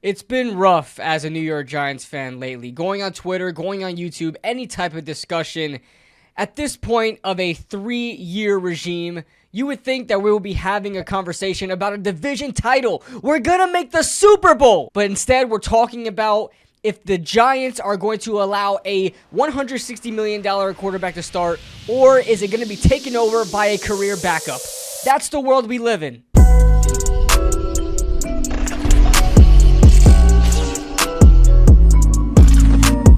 It's been rough as a New York Giants fan lately. Going on Twitter, going on YouTube, any type of discussion. At this point of a 3-year regime, you would think that we will be having a conversation about a division title. We're gonna make the Super Bowl! But instead, we're talking about if the Giants are going to allow a $160 million quarterback to start, or is it going to be taken over by a career backup? That's the world we live in.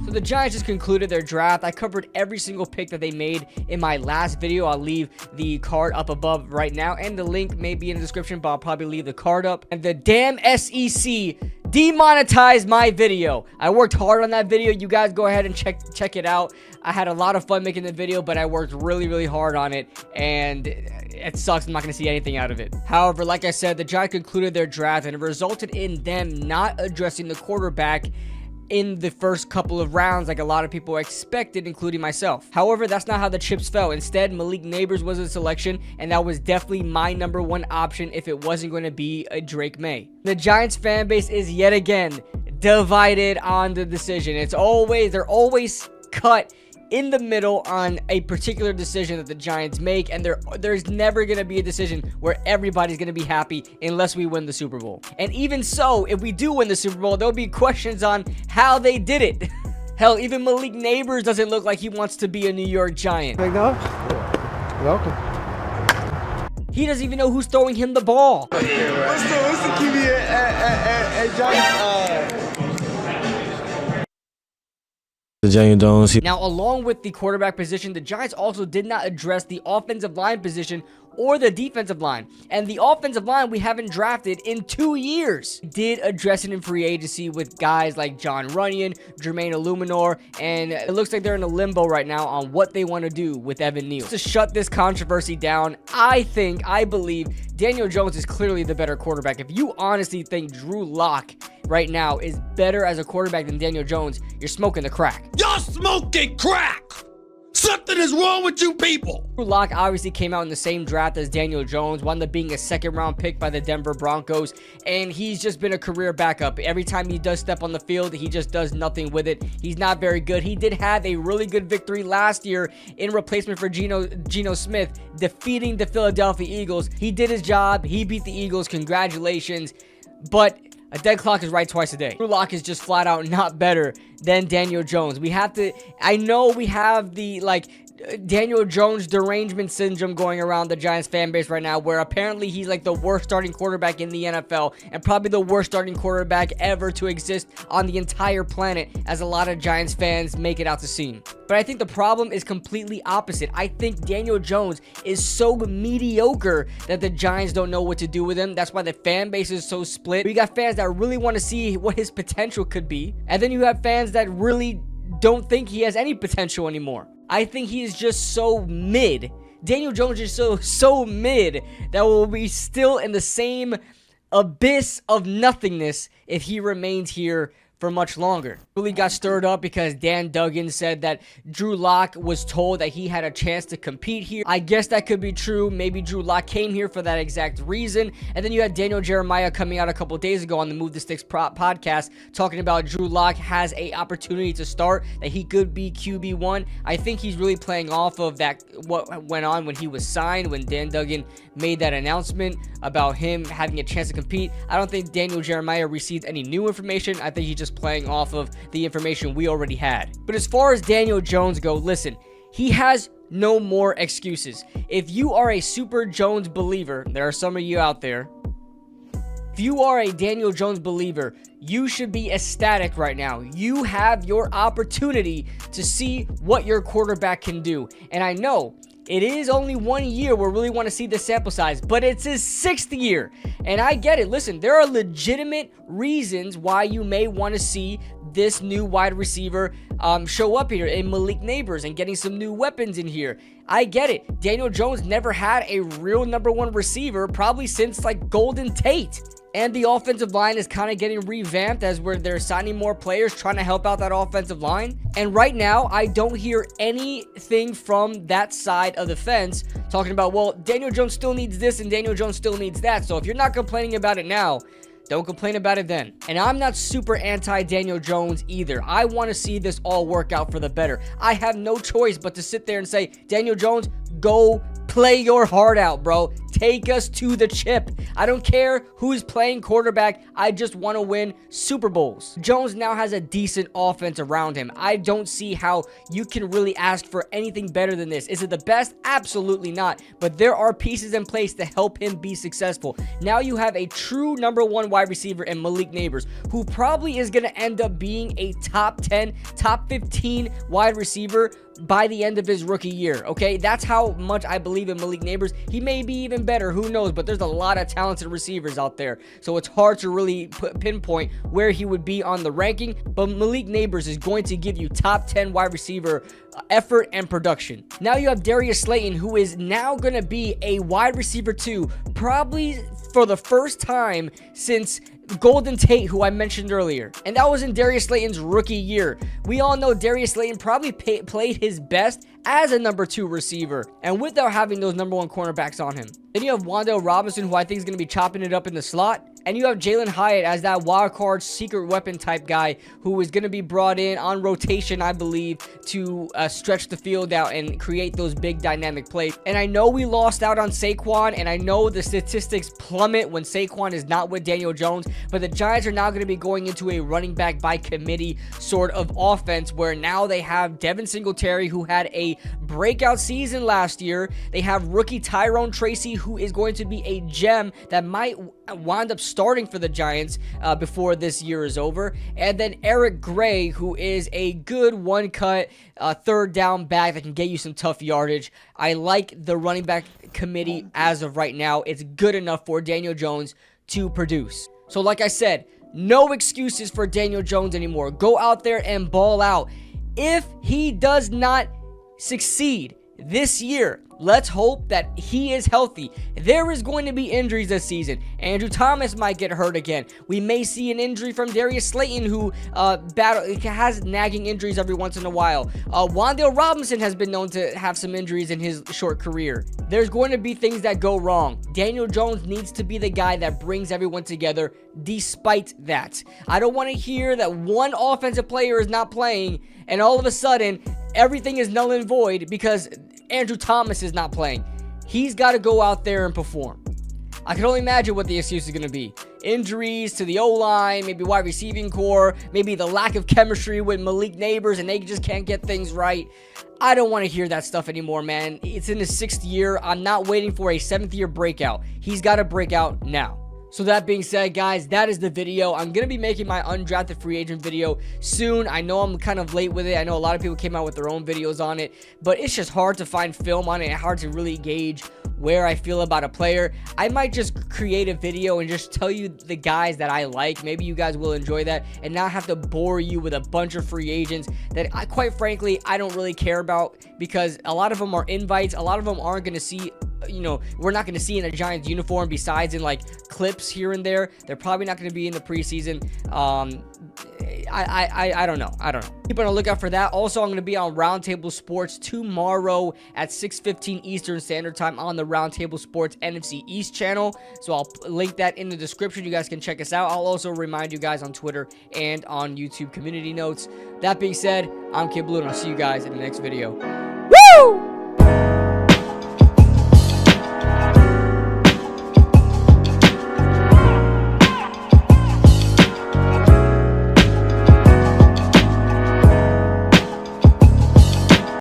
The Giants just concluded their draft. I covered every single pick that they made in my last video. I'll leave the card up above right now, and the link may be in the description, but I'll probably leave the card up. And the damn SEC demonetized my video. I worked hard on that video. You guys go ahead and check it out. I had a lot of fun making the video, but I worked really hard on it, and it sucks. I'm not going to see anything out of it. However, like I said, the Giants concluded their draft, and it resulted in them not addressing the quarterback in the first couple of rounds like a lot of people expected, including myself. However, that's not how the chips fell. Instead, Malik Nabers was a selection, and that was definitely my number one option if it wasn't going to be a Drake May. The Giants fan base is yet again divided on the decision. They're always cut in the middle on a particular decision that the Giants make, and there's never going to be a decision where everybody's going to be happy unless we win the Super Bowl. And even so, if we do win the Super Bowl, there'll be questions on how they did it. Hell, even Malik Nabers doesn't look like he wants to be a New York Giant. Welcome. He doesn't even know who's throwing him the ball. What's the QB at Giants? Now, along with the quarterback position, the Giants also did not address the offensive line position or the defensive line. And the offensive line we haven't drafted in 2 years. Did address it in free agency with guys like John Runyon, Jermaine Illuminor, and it looks like they're in a limbo right now on what they want to do with Evan Neal. To shut this controversy down, I believe Daniel Jones is clearly the better quarterback. If you honestly think Drew Lock right now is better as a quarterback than Daniel Jones, you're smoking the crack. You're smoking crack! Something is wrong with you people! Drew Lock obviously came out in the same draft as Daniel Jones, wound up being a second-round pick by the Denver Broncos, and he's just been a career backup. Every time he does step on the field, he just does nothing with it. He's not very good. He did have a really good victory last year in replacement for Geno Smith, defeating the Philadelphia Eagles. He did his job. He beat the Eagles. Congratulations. But a dead clock is right twice a day. Drew Lock is just flat out not better than Daniel Jones. I know we have the, Daniel Jones derangement syndrome going around the Giants fan base right now, where apparently he's like the worst starting quarterback in the NFL and probably the worst starting quarterback ever to exist on the entire planet, as a lot of Giants fans make it out to seem. But I think the problem is completely opposite. I think Daniel Jones is so mediocre that the Giants don't know what to do with him. That's why the fan base is so split. We got fans that really want to see what his potential could be, and then you have fans that really don't think he has any potential anymore. I think he is just so mid. Daniel Jones is so mid that we'll be still in the same abyss of nothingness if he remains here for much longer. Really got stirred up because Dan Duggan said that Drew Lock was told that he had a chance to compete here. I guess that could be true. Maybe Drew Lock came here for that exact reason. And then you had Daniel Jeremiah coming out a couple days ago on the Move the Sticks podcast talking about Drew Lock has a opportunity to start, that he could be QB1. I think he's really playing off of that, what went on when he was signed, when Dan Duggan made that announcement about him having a chance to compete. I don't think Daniel Jeremiah received any new information. I think he just playing off of the information we already had. But as far as Daniel Jones go, listen, he has no more excuses. If you are a Super Jones believer, there are some of you out there, if you are a Daniel Jones believer, you should be ecstatic right now. You have your opportunity to see what your quarterback can do. And I know it is only 1 year. We really want to see the sample size, but it's his 6th year. And I get it. Listen, there are legitimate reasons why you may want to see this new wide receiver show up here in Malik Nabers and getting some new weapons in here. I get it. Daniel Jones never had a real number one receiver probably since like Golden Tate. And the offensive line is kind of getting revamped as they're signing more players, trying to help out that offensive line. And right now, I don't hear anything from that side of the fence talking about, well, Daniel Jones still needs this and Daniel Jones still needs that. So if you're not complaining about it now, Don't complain about it then. And I'm not super anti-Daniel Jones either. I want to see this all work out for the better. I have no choice but to sit there and say, Daniel Jones, go play your heart out, bro. Take us to the chip. I don't care who's playing quarterback. I just want to win Super Bowls. Jones now has a decent offense around him. I don't see how you can really ask for anything better than this. Is it the best? Absolutely not. But there are pieces in place to help him be successful. Now you have a true number 1 wide receiver in Malik Nabers, who probably is going to end up being a top 10, top 15 wide receiver by the end of his rookie year, okay? That's how much I believe in Malik Nabers. He may be even better, who knows, but there's a lot of talented receivers out there, so it's hard to really pinpoint where he would be on the ranking, but Malik Nabers is going to give you top 10 wide receiver effort and production. Now you have Darius Slayton, who is now going to be a wide receiver 2, probably for the first time since Golden Tate, who I mentioned earlier, and that was in Darius Slayton's rookie year. We all know Darius Slayton probably played his best as a number 2 receiver, and without having those number 1 cornerbacks on him. Then you have Wan'Dale Robinson, who I think is going to be chopping it up in the slot. And you have Jalen Hyatt as that wild card secret weapon type guy who is going to be brought in on rotation, I believe, to stretch the field out and create those big dynamic plays. And I know we lost out on Saquon, and I know the statistics plummet when Saquon is not with Daniel Jones, but the Giants are now going to be going into a running back by committee sort of offense where now they have Devin Singletary, who had a breakout season last year. They have rookie Tyrone Tracy, who is going to be a gem that might wind up starting for the Giants before this year is over. And then Eric Gray, who is a good one-cut third down back that can get you some tough yardage. I like the running back committee as of right now. It's good enough for Daniel Jones to produce. So like I said, no excuses for Daniel Jones anymore. Go out there and ball out. If he does not succeed this year, let's hope that he is healthy. There is going to be injuries this season. Andrew Thomas might get hurt again. We may see an injury from Darius Slayton, who has nagging injuries every once in a while. Wan'Dale Robinson has been known to have some injuries in his short career. There's going to be things that go wrong. Daniel Jones needs to be the guy that brings everyone together despite that. I don't want to hear that one offensive player is not playing and all of a sudden everything is null and void because Andrew Thomas is not playing. He's got to go out there and perform. I can only imagine what the excuse is going to be. Injuries to the O-line, maybe wide receiving core, maybe the lack of chemistry with Malik Nabers and they just can't get things right. I don't want to hear that stuff anymore, man. It's in his 6th year. I'm not waiting for a 7th year breakout. He's got to break out now. So that being said, guys, that is the video. I'm going to be making my undrafted free agent video soon. I know I'm kind of late with it. I know a lot of people came out with their own videos on it, but it's just hard to find film on it and hard to really gauge where I feel about a player. I might just create a video and just tell you the guys that I like. Maybe you guys will enjoy that and not have to bore you with a bunch of free agents that quite frankly, I don't really care about because a lot of them are invites. A lot of them aren't going to see, we're not going to see in a Giants uniform besides in like clips here and there. They're probably not going to be in the preseason. I don't know. Keep on a lookout for that. Also, I'm going to be on Roundtable Sports tomorrow at 6:15 Eastern Standard Time on the Roundtable Sports NFC East channel. So I'll link that in the description. You guys can check us out. I'll also remind you guys on Twitter and on YouTube community notes. That being said, I'm Kid Blue, and I'll see you guys in the next video.